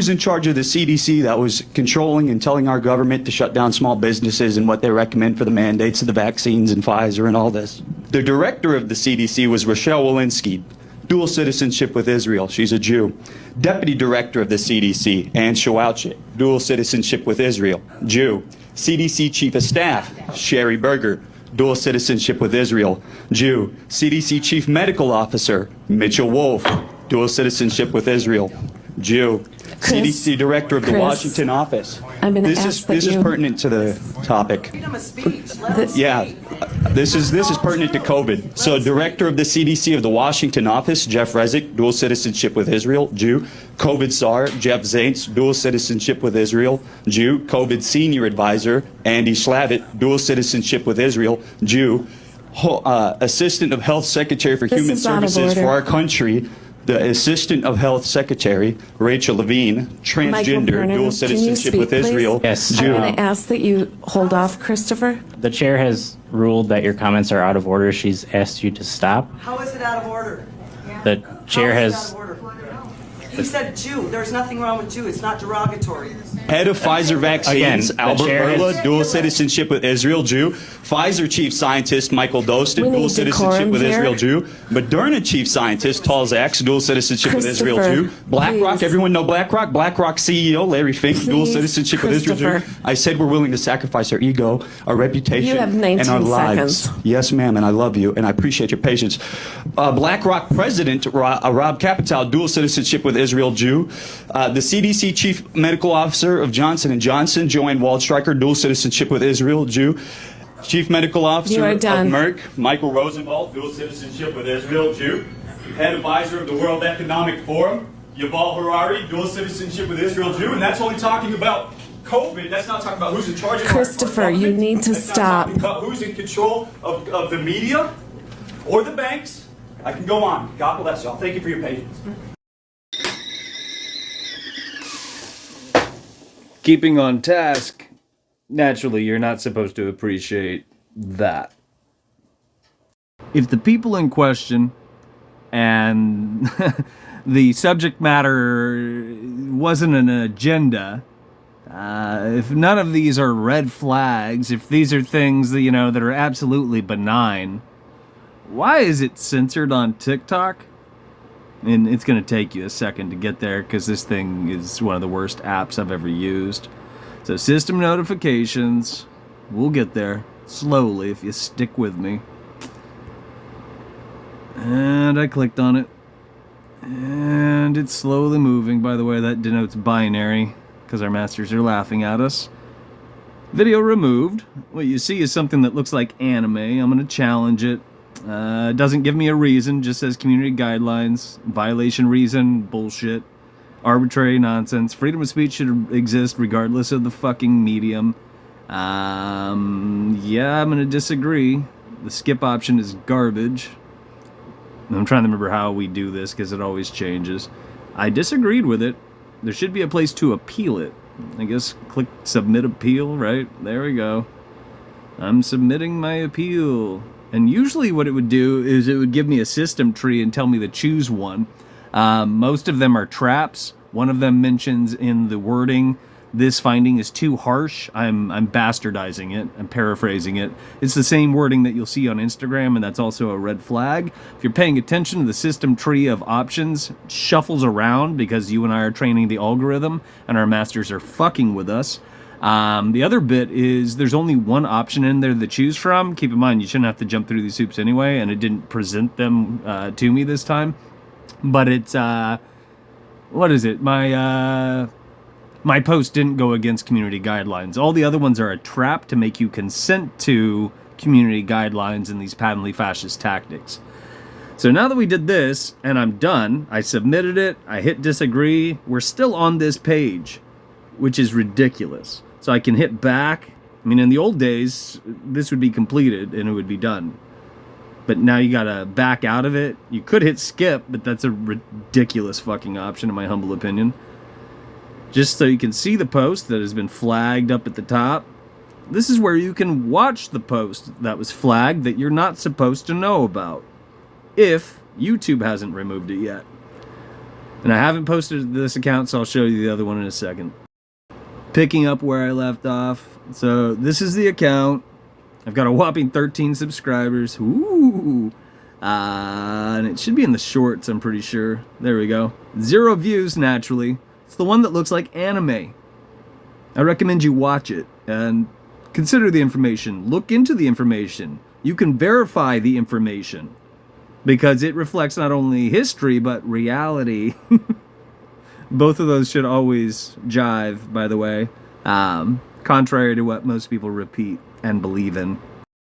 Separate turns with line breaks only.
was in charge of the CDC that was controlling and telling our government to shut down small businesses and what they recommend for the mandates of the vaccines and Pfizer and all this? The director of the CDC was Rochelle Walensky, dual citizenship with Israel. She's a Jew. Deputy director of the CDC, Ann Shawalchik, dual citizenship with Israel, Jew. CDC chief of staff, Sherry Berger, dual citizenship with Israel, Jew. CDC chief medical officer, Mitchell Wolf, dual citizenship with Israel, Jew. CDC director of the Washington office. This is pertinent to the topic.
Freedom of speech.
This is pertinent to COVID. So director of the CDC of the Washington office, Jeff Resnick, dual citizenship with Israel, Jew. COVID SAR, Jeff Zaints, dual citizenship with Israel, Jew. COVID senior advisor, Andy Slavitt, dual citizenship with Israel, Jew. Assistant of Health Secretary for Human Services for our country, the Assistant of Health Secretary, Rachel Levine, transgender, dual citizenship with Israel.
Yes.
Jew.
I'm going to ask that you hold off, Christopher.
The chair has ruled that your comments are out of order. She's asked you to stop.
How is it out of order?
The chair
How is it
has...
out of order? He said Jew. There's nothing wrong with Jew. It's not derogatory.
Head of Pfizer vaccines,
Again,
Albert
chair
Bourla,
has-
dual citizenship with Israel, Jew. Pfizer chief scientist, Michael Dostin,
We
dual
need
citizenship
decorum
with
here.
Israel, Jew. Moderna chief scientist, Talz X, dual citizenship with Israel,
Christopher,
Jew. BlackRock,
please.
everyone know BlackRock? BlackRock CEO, Larry Fink, dual
Please,
citizenship with Israel, Jew.
Christopher.
I said we're willing to sacrifice our ego, our reputation,
You have 19
and our lives.
seconds.
Yes, ma'am, and I love you, and I appreciate your patience. BlackRock president, Rob Capitale, dual citizenship with Israel, Jew. The CDC chief medical officer of Johnson & Johnson, Joanne Waldstreicher, dual citizenship with Israel, Jew. Chief medical officer
You are
of
done.
Merck, Michael Rosenwald, dual citizenship with Israel, Jew. Head advisor of the World Economic Forum, Yuval Harari, dual citizenship with Israel, Jew. And that's only talking about COVID. That's not talking about who's in charge of our
Christopher, you
government.
need to
That's not
stop.
talking about who's in control of the media or the banks. I can go on. God bless y'all. Thank you for your patience.
Keeping on task, naturally, you're not supposed to appreciate that. If the people in question and the subject matter wasn't an agenda, if none of these are red flags, if these are things that, that are absolutely benign, why is it censored on TikTok? And it's going to take you a second to get there because this thing is one of the worst apps I've ever used. So system notifications, we'll get there slowly if you stick with me. And I clicked on it. And it's slowly moving. By the way, that denotes binary because our masters are laughing at us. Video removed. What you see is something that looks like anime. I'm going to challenge it. It doesn't give me a reason, just says community guidelines, violation reason, bullshit, arbitrary nonsense. Freedom of speech should exist regardless of the fucking medium. Yeah, I'm gonna disagree. The skip option is garbage. I'm trying to remember how we do this because it always changes. I disagreed with it. There should be a place to appeal it. I guess click submit appeal, right? There we go. I'm submitting my appeal. And usually what it would do is it would give me a system tree and tell me to choose one. Most of them are traps. One of them mentions in the wording, this finding is too harsh. I'm bastardizing it. I'm paraphrasing it. It's the same wording that you'll see on Instagram, and that's also a red flag. If you're paying attention to the system tree of options, it shuffles around because you and I are training the algorithm, and our masters are fucking with us. The other bit is there's only one option in there to choose from. Keep in mind, you shouldn't have to jump through these hoops anyway, and it didn't present them to me this time. But it's, what is it? My post didn't go against community guidelines. All the other ones are a trap to make you consent to community guidelines and these patently fascist tactics. So now that we did this, and I'm done, I submitted it, I hit disagree, we're still on this page, which is ridiculous. So I can hit back. I mean, in the old days, this would be completed and it would be done. But now you gotta back out of it. You could hit skip, but that's a ridiculous fucking option in my humble opinion. Just so you can see the post that has been flagged up at the top. This is where you can watch the post that was flagged that you're not supposed to know about, if YouTube hasn't removed it yet. And I haven't posted this account, so I'll show you the other one in a second. Picking up where I left off. So this is the account. I've got a whopping 13 subscribers. Ooh. And it should be in the shorts, I'm pretty sure. There we go. 0 views, naturally. It's the one that looks like anime. I recommend you watch it and consider the information. Look into the information. You can verify the information because it reflects not only history but reality. Both of those should always jive, by the way, contrary to what most people repeat and believe in.